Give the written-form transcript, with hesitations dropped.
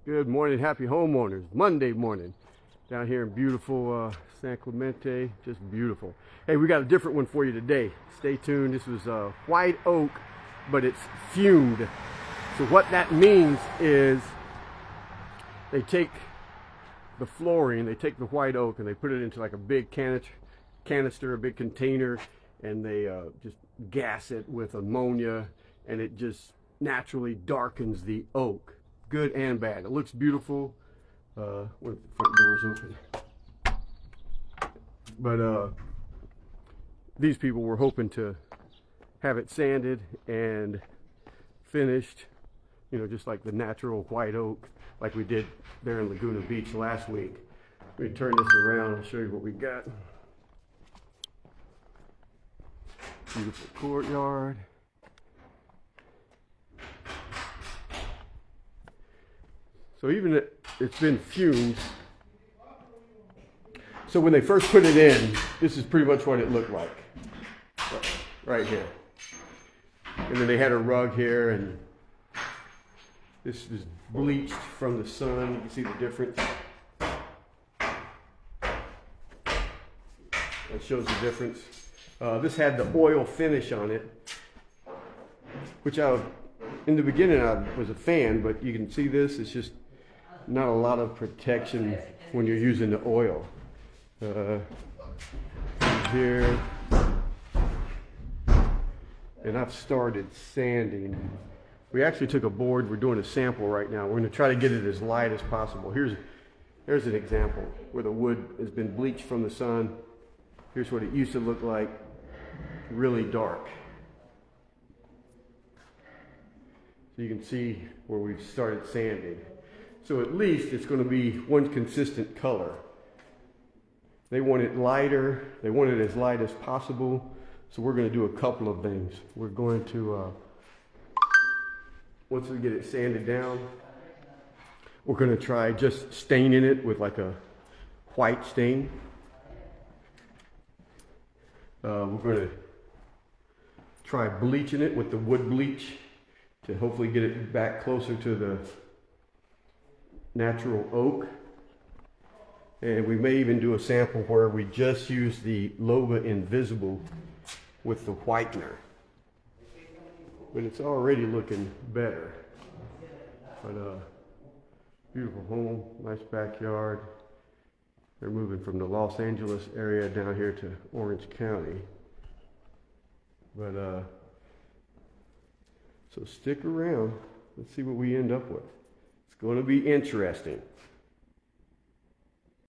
Good morning, happy homeowners. Monday morning down here in beautiful San Clemente. Just beautiful. Hey, we got a different one for you today. Stay tuned. This was white oak, but it's fumed. So what that means is they take the flooring, they take the white oak and they put it into like a big canister, a big container, and they just gas it with ammonia, and it just naturally darkens the oak. Good and bad. It looks beautiful when the front door is open. But these people were hoping to have it sanded and finished, you know, just like the natural white oak, like we did there in Laguna Beach last week. Let me turn this around and show you what we got. Beautiful courtyard. So even it's been fumed. So when they first put it in, this is pretty much what it looked like. Right here. And then they had a rug here, and this is bleached from the sun. You can see the difference. That shows the difference. This had the oil finish on it, which in the beginning I was a fan, but you can see this, it's just not a lot of protection when you're using the oil. Here, and I've started sanding. We actually took a board, we're doing a sample right now. We're gonna try to get it as light as possible. Here's an example where the wood has been bleached from the sun. Here's what it used to look like, really dark. So you can see where we've started sanding. So at least it's going to be one consistent color. They want it lighter. They want it as light as possible. So we're going to do a couple of things. We're going to, once we get it sanded down, we're going to try just staining it with like a white stain. We're going to try bleaching it with the wood bleach to hopefully get it back closer to the natural oak. And we may even do a sample where we just use the Loba Invisible with the whitener. But it's already looking better. But beautiful home, nice backyard. They're moving from the Los Angeles area down here to Orange County. But so stick around. Let's see what we end up with. It's going to be interesting.